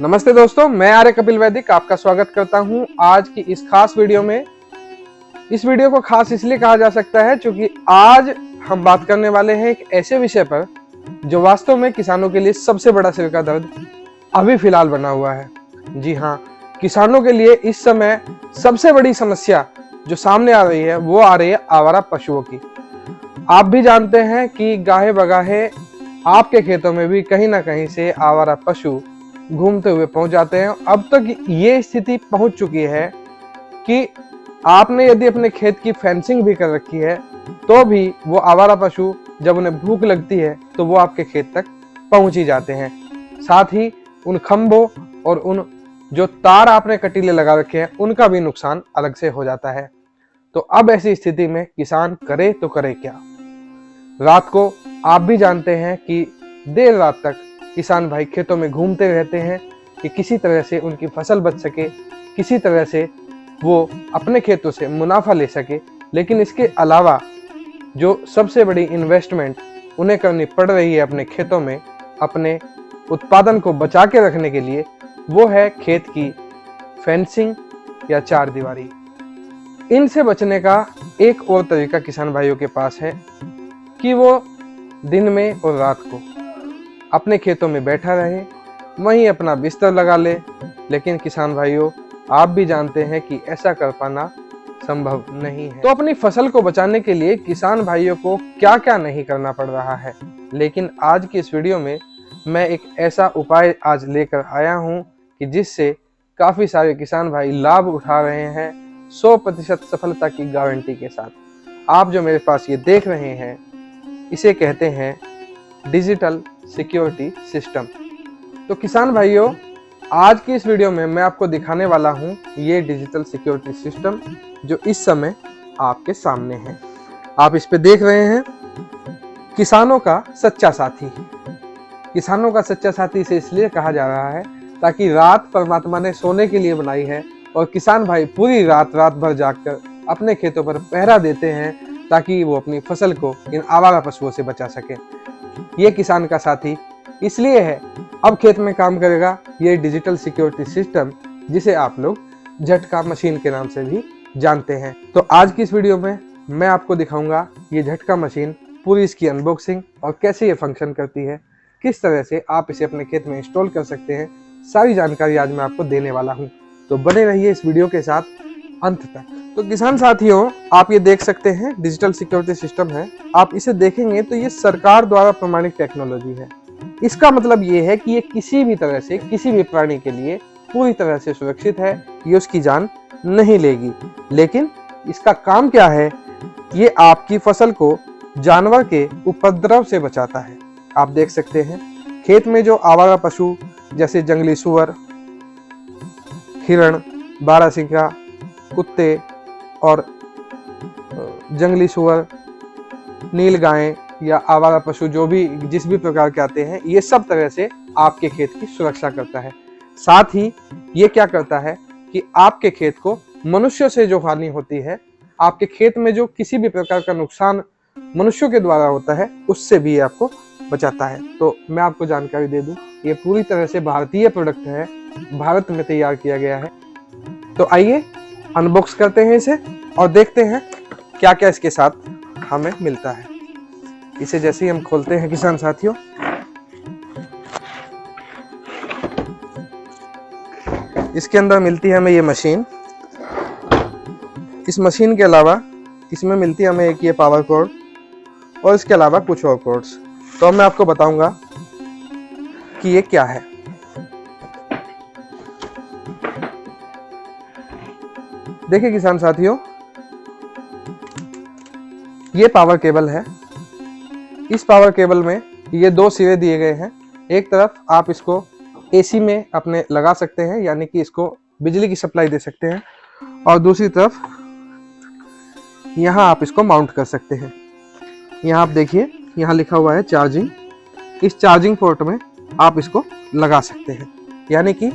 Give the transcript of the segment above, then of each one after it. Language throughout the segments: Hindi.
नमस्ते दोस्तों, मैं आर्य कपिल वैदिक आपका स्वागत करता हूं आज की इस खास वीडियो में। इस वीडियो को खास इसलिए कहा जा सकता है क्योंकि आज हम बात करने वाले हैं एक ऐसे विषय पर जो वास्तव में किसानों के लिए सबसे बड़ा सिर का दर्द अभी फिलहाल बना हुआ है। जी हाँ, किसानों के लिए इस समय सबसे बड़ी समस्या जो सामने आ रही है वो आ रही है आवारा पशुओं की। आप भी जानते हैं कि गाहे बगाहे आपके खेतों में भी कहीं ना कहीं से आवारा पशु घूमते हुए पहुंच जाते हैं। अब तक ये स्थिति पहुंच चुकी है कि आपने यदि अपने खेत की फेंसिंग भी कर रखी है तो भी वो आवारा पशु जब उन्हें भूख लगती है तो वो आपके खेत तक पहुंच ही जाते हैं। साथ ही उन खंभों और उन जो तार आपने कटीले लगा रखे हैं उनका भी नुकसान अलग से हो जाता है। तो अब ऐसी स्थिति में किसान करे तो करे क्या। रात को आप भी जानते हैं कि देर रात तक किसान भाई खेतों में घूमते रहते हैं कि किसी तरह से उनकी फसल बच सके, किसी तरह से वो अपने खेतों से मुनाफा ले सके। लेकिन इसके अलावा जो सबसे बड़ी इन्वेस्टमेंट उन्हें करनी पड़ रही है अपने खेतों में अपने उत्पादन को बचा के रखने के लिए, वो है खेत की फेंसिंग या चार दीवारी। इनसे बचने का एक और तरीका किसान भाइयों के पास है कि वो दिन में और रात को अपने खेतों में बैठा रहे, वहीं अपना बिस्तर लगा ले। लेकिन किसान भाइयों, आप भी जानते हैं कि ऐसा कर पाना संभव नहीं है। तो अपनी फसल को बचाने के लिए किसान भाइयों को क्या क्या नहीं करना पड़ रहा है। लेकिन आज की इस वीडियो में मैं एक ऐसा उपाय आज लेकर आया हूं कि जिससे काफी सारे किसान भाई लाभ उठा रहे हैं 100% सफलता की गारंटी के साथ। आप जो मेरे पास ये देख रहे हैं इसे कहते हैं डिजिटल सिक्योरिटी सिस्टम। तो किसान भाइयों, आज की इस वीडियो में मैं आपको दिखाने वाला हूं ये डिजिटल सिक्योरिटी सिस्टम जो इस समय आपके सामने है। आप इस पे देख रहे हैं किसानों का सच्चा साथी। किसानों का सच्चा साथी इसे इसलिए कहा जा रहा है ताकि रात परमात्मा ने सोने के लिए बनाई है और किसान भाई पूरी रात भर जागकर अपने खेतों पर पहरा देते हैं ताकि वो अपनी फसल को इन आवारा पशुओं से बचा सके। ये किसान का साथी इसलिए है, अब खेत में काम करेगा ये डिजिटल सिक्योरिटी सिस्टम जिसे आप लोग झटका मशीन के नाम से भी जानते हैं। तो आज की इस वीडियो में मैं आपको दिखाऊंगा ये झटका मशीन, पूरी इसकी अनबॉक्सिंग और कैसे ये फंक्शन करती है, किस तरह से आप इसे अपने खेत में इंस्टॉल कर सकते हैं। सारी जानकारी आज मैं आपको देने वाला हूँ, तो बने रहिए इस वीडियो के साथ अंत तक। तो किसान साथियों, आप ये देख सकते हैं डिजिटल सिक्योरिटी सिस्टम है। आप इसे देखेंगे तो ये सरकार द्वारा प्रमाणित टेक्नोलॉजी है। इसका मतलब ये है कि ये किसी भी तरह से किसी भी प्राणी के लिए पूरी तरह से सुरक्षित है, ये उसकी जान नहीं लेगी। लेकिन इसका काम क्या है, ये आपकी फसल को जानवर के उपद्रव से बचाता है। आप देख सकते हैं खेत में जो आवारा पशु जैसे जंगली सुअर, हिरण, बारहसिंगा, कुत्ते और जंगली सुअर, नील गायें या आवारा पशु जो भी जिस भी प्रकार के आते हैं, ये सब तरह से आपके खेत की सुरक्षा करता है। साथ ही ये क्या करता है कि आपके खेत को मनुष्यों से जो हानि होती है, आपके खेत में जो किसी भी प्रकार का नुकसान मनुष्यों के द्वारा होता है, उससे भी आपको बचाता है। तो मैं आपको जानकारी दे दूं, ये पूरी तरह से भारतीय प्रोडक्ट है, भारत में तैयार किया गया है। तो आइए अनबॉक्स करते हैं इसे और देखते हैं क्या क्या इसके साथ हमें मिलता है। इसे जैसे ही हम खोलते हैं किसान साथियों, इसके अंदर मिलती है हमें ये मशीन। इस मशीन के अलावा इसमें मिलती है हमें एक ये पावर कोड और इसके अलावा कुछ और कोड्स। तो मैं आपको बताऊंगा कि ये क्या है। देखिए किसान साथियों, ये पावर केबल है। इस पावर केबल में ये दो सिरे दिए गए हैं। एक तरफ आप इसको एसी में अपने लगा सकते हैं, यानी कि इसको बिजली की सप्लाई दे सकते हैं, और दूसरी तरफ यहाँ आप इसको माउंट कर सकते हैं। यहाँ आप देखिए, यहाँ लिखा हुआ है चार्जिंग। इस चार्जिंग पोर्ट में आप इसको लगा सकते हैं, यानी कि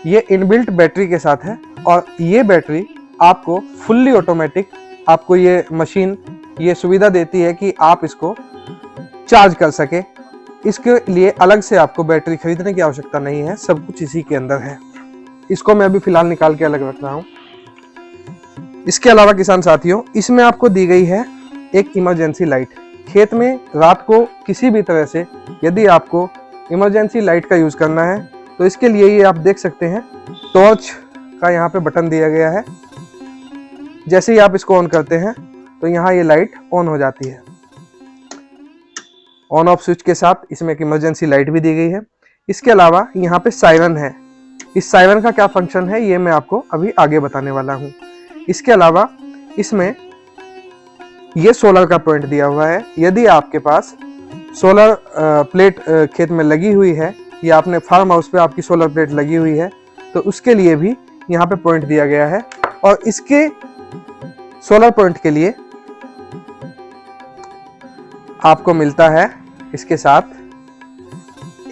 ये इनबिल्ट बैटरी के साथ है और ये बैटरी आपको फुल्ली ऑटोमेटिक, आपको ये मशीन ये सुविधा देती है कि आप इसको चार्ज कर सके इसके लिए अलग से आपको बैटरी खरीदने की आवश्यकता नहीं है, सब कुछ इसी के अंदर है। इसको मैं अभी फिलहाल निकाल के अलग रख रहा हूँ। इसके अलावा किसान साथियों, इसमें आपको दी गई है एक इमरजेंसी लाइट। खेत में रात को किसी भी तरह से यदि आपको इमरजेंसी लाइट का यूज करना है तो इसके लिए ये आप देख सकते हैं टॉर्च का यहाँ पे बटन दिया गया है। जैसे ही आप इसको ऑन करते हैं तो यहाँ ये लाइट ऑन हो जाती है। ऑन ऑफ स्विच के साथ इसमें एक इमरजेंसी लाइट भी दी गई है। इसके अलावा यहाँ पे सायरन है। इस सायरन का क्या फंक्शन है ये मैं आपको अभी आगे बताने वाला हूँ। इसके अलावा इसमें ये सोलर का पॉइंट दिया हुआ है। यदि आपके पास सोलर प्लेट खेत में लगी हुई है या आपने फार्म हाउस पे आपकी सोलर प्लेट लगी हुई है तो उसके लिए भी यहाँ पे पॉइंट दिया गया है। और इसके सोलर पॉइंट के लिए आपको मिलता है इसके साथ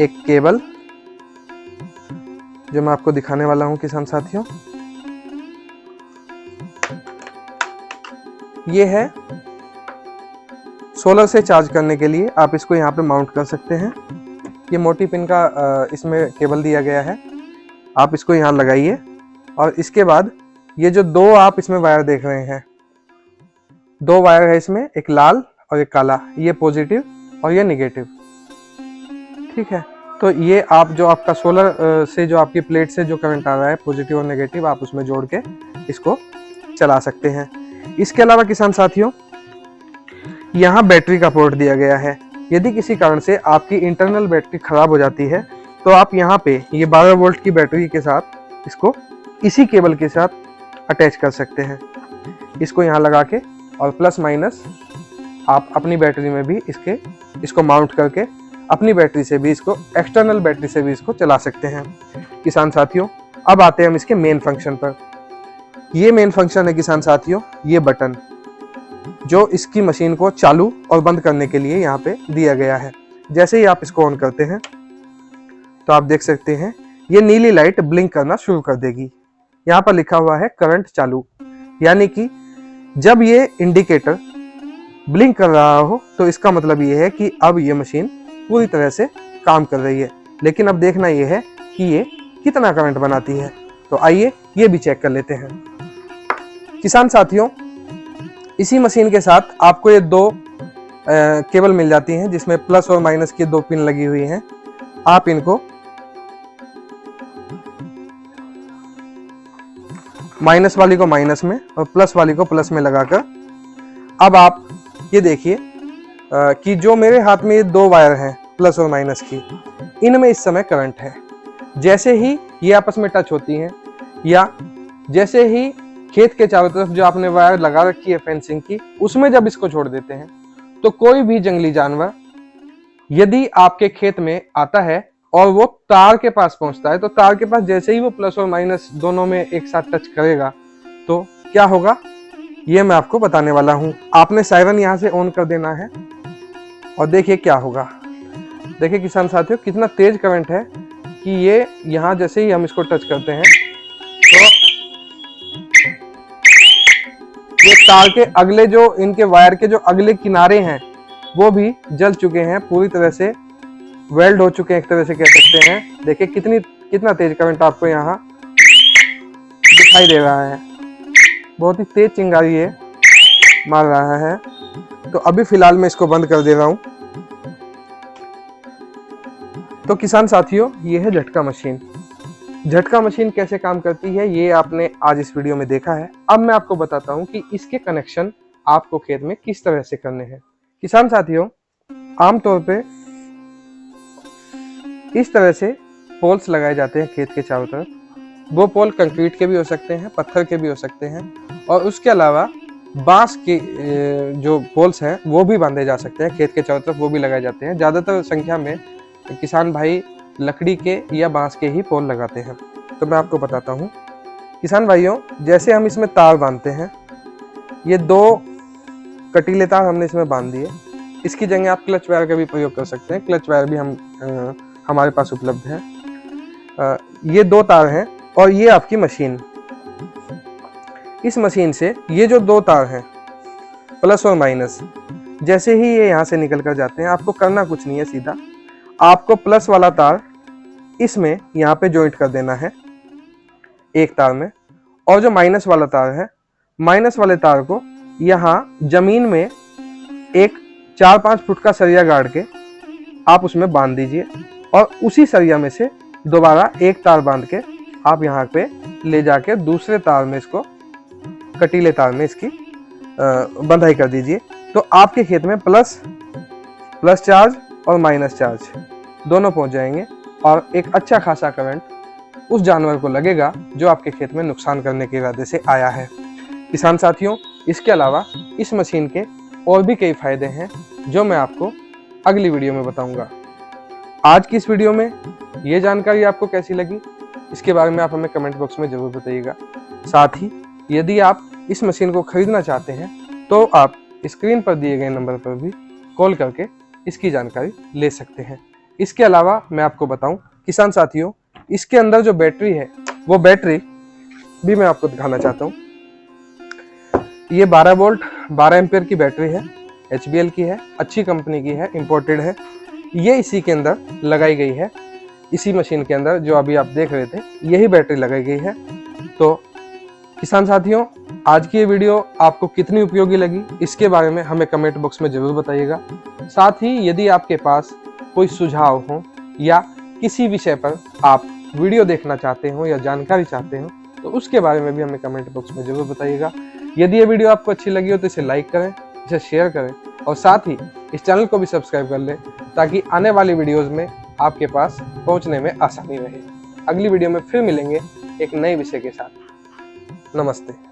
एक केबल, जो मैं आपको दिखाने वाला हूं किसान साथियों। ये है सोलर से चार्ज करने के लिए, आप इसको यहाँ पे माउंट कर सकते हैं। ये मोटी पिन का इसमें केबल दिया गया है, आप इसको यहाँ लगाइए। और इसके बाद ये जो दो आप इसमें वायर देख रहे हैं, दो वायर है इसमें, एक लाल और एक काला, ये पॉजिटिव और ये नेगेटिव, ठीक है। तो ये आप जो आपका सोलर से जो आपकी प्लेट से जो करंट आ रहा है पॉजिटिव और नेगेटिव, आप उसमें जोड़ के इसको चला सकते हैं। इसके अलावा किसान साथियों, यहाँ बैटरी का पोर्ट दिया गया है। यदि किसी कारण से आपकी इंटरनल बैटरी खराब हो जाती है तो आप यहाँ पे ये 12 वोल्ट की बैटरी के साथ इसको इसी केबल के साथ अटैच कर सकते हैं। इसको यहाँ लगा के और प्लस माइनस आप अपनी बैटरी में भी इसको माउंट करके अपनी बैटरी से भी इसको, एक्सटर्नल बैटरी से भी इसको चला सकते हैं। किसान साथियों, अब आते हैं हम इसके मेन फंक्शन पर। ये मेन फंक्शन है किसान साथियों, ये बटन जो इसकी मशीन को चालू और बंद करने के लिए यहाँ पे दिया गया है। जैसे ही आप इसको ऑन करते हैं तो आप देख सकते हैं ये नीली लाइट ब्लिंक करना शुरू कर देगी। यहाँ पर लिखा हुआ है करंट चालू, यानी कि जब ये इंडिकेटर ब्लिंक कर रहा हो तो इसका मतलब ये है कि अब ये मशीन पूरी तरह से काम कर रही है। लेकिन अब देखना ये है कि ये कितना करंट बनाती है, तो आइए ये भी चेक कर लेते हैं। किसान साथियों, इसी मशीन के साथ आपको ये दो केबल मिल जाती हैं जिसमें प्लस और माइनस की दो पिन लगी हुई हैं। आप इनको माइनस वाली को माइनस में और प्लस वाली को प्लस में लगाकर अब आप ये देखिए कि जो मेरे हाथ में ये दो वायर हैं प्लस और माइनस की, इनमें इस समय करंट है। जैसे ही ये आपस में टच होती हैं या जैसे ही खेत के चारों तरफ जो आपने वायर लगा रखी है फेंसिंग की, उसमें जब इसको छोड़ देते हैं तो कोई भी जंगली जानवर यदि आपके खेत में आता है और वो तार के पास पहुंचता है, तो तार के पास जैसे ही वो प्लस और माइनस दोनों में एक साथ टच करेगा तो क्या होगा ये मैं आपको बताने वाला हूं। आपने सायरन यहां से ऑन कर देना है और देखिए क्या होगा। देखिए किसान साथियों, कितना तेज करंट है कि ये यहां जैसे ही हम इसको टच करते हैं तो ये तार के अगले जो इनके वायर के जो अगले किनारे हैं वो भी जल चुके हैं, पूरी तरह से वेल्ड हो चुके हैं, एक तरह से कह सकते हैं। देखिए कितना तेज करंट आपको यहाँ दिखाई दे रहा है। बहुत ही तेज चिंगारी ये मार रहा है। तो अभी फिलहाल मैं इसको बंद कर दे रहा हूं। तो किसान साथियों, ये है झटका मशीन। झटका मशीन कैसे काम करती है ये आपने आज इस वीडियो में देखा है। अब मैं आपको बताता हूं कि इसके कनेक्शन आपको खेत में किस तरह से करने हैं। किसान साथियों, आमतौर पे इस तरह से पोल्स लगाए जाते हैं खेत के चारों तरफ। वो पोल कंक्रीट के भी हो सकते हैं, पत्थर के भी हो सकते हैं, और उसके अलावा बांस के जो पोल्स हैं वो भी बांधे जा सकते हैं खेत के चारों तरफ, वो भी लगाए जाते हैं। ज़्यादातर संख्या में किसान भाई लकड़ी के या बांस के ही पोल लगाते हैं। तो मैं आपको बताता हूँ किसान भाइयों, जैसे हम इसमें तार बांधते हैं, ये दो कटीले तार हमने इसमें बांध दिए। इसकी जगह आप क्लच वायर का भी प्रयोग कर सकते हैं, क्लच वायर भी हमारे पास उपलब्ध है। ये दो तार हैं और ये आपकी मशीन। इस मशीन से ये जो दो तार हैं प्लस और माइनस, जैसे ही ये यहाँ से निकल कर जाते हैं, आपको करना कुछ नहीं है, सीधा आपको प्लस वाला तार इसमें यहाँ पे जॉइंट कर देना है एक तार में, और जो माइनस वाला तार है, माइनस वाले तार को यहाँ जमीन में एक 4-5 फुट का सरिया गाड़ के आप उसमें बांध दीजिए, और उसी सरिया में से दोबारा एक तार बांध के आप यहाँ पे ले जाके दूसरे तार में इसको, कटीले तार में इसकी बंधाई कर दीजिए। तो आपके खेत में प्लस चार्ज और माइनस चार्ज दोनों पहुंच जाएंगे, और एक अच्छा खासा करंट उस जानवर को लगेगा जो आपके खेत में नुकसान करने के इरादे से आया है। किसान साथियों, इसके अलावा इस मशीन के और भी कई फायदे हैं जो मैं आपको अगली वीडियो में बताऊंगा। आज की इस वीडियो में ये जानकारी आपको कैसी लगी, इसके बारे में आप हमें कमेंट बॉक्स में जरूर बताइएगा। साथ ही यदि आप इस मशीन को खरीदना चाहते हैं तो आप स्क्रीन पर दिए गए नंबर पर भी कॉल करके इसकी जानकारी ले सकते हैं। इसके अलावा मैं आपको बताऊं किसान साथियों, इसके अंदर जो बैटरी है वो बैटरी भी मैं आपको दिखाना चाहता हूं। ये 12 वोल्ट 12 एम्पियर की बैटरी है, HBL की है, अच्छी कंपनी की है, इंपोर्टेड है। ये इसी के अंदर लगाई गई है, इसी मशीन के अंदर जो अभी आप देख रहे थे यही बैटरी लगाई गई है। तो किसान साथियों, आज की ये वीडियो आपको कितनी उपयोगी लगी इसके बारे में हमें कमेंट बॉक्स में जरूर बताइएगा। साथ ही यदि आपके पास कोई सुझाव हो या किसी विषय पर आप वीडियो देखना चाहते हो या जानकारी चाहते हो तो उसके बारे में भी हमें कमेंट बॉक्स में जरूर बताइएगा। यदि ये वीडियो आपको अच्छी लगी हो तो इसे लाइक करें, इसे शेयर करें, और साथ ही इस चैनल को भी सब्सक्राइब कर लें ताकि आने वाली वीडियोज़ में आपके पास पहुंचने में आसानी रहे। अगली वीडियो में फिर मिलेंगे एक नए विषय के साथ। नमस्ते।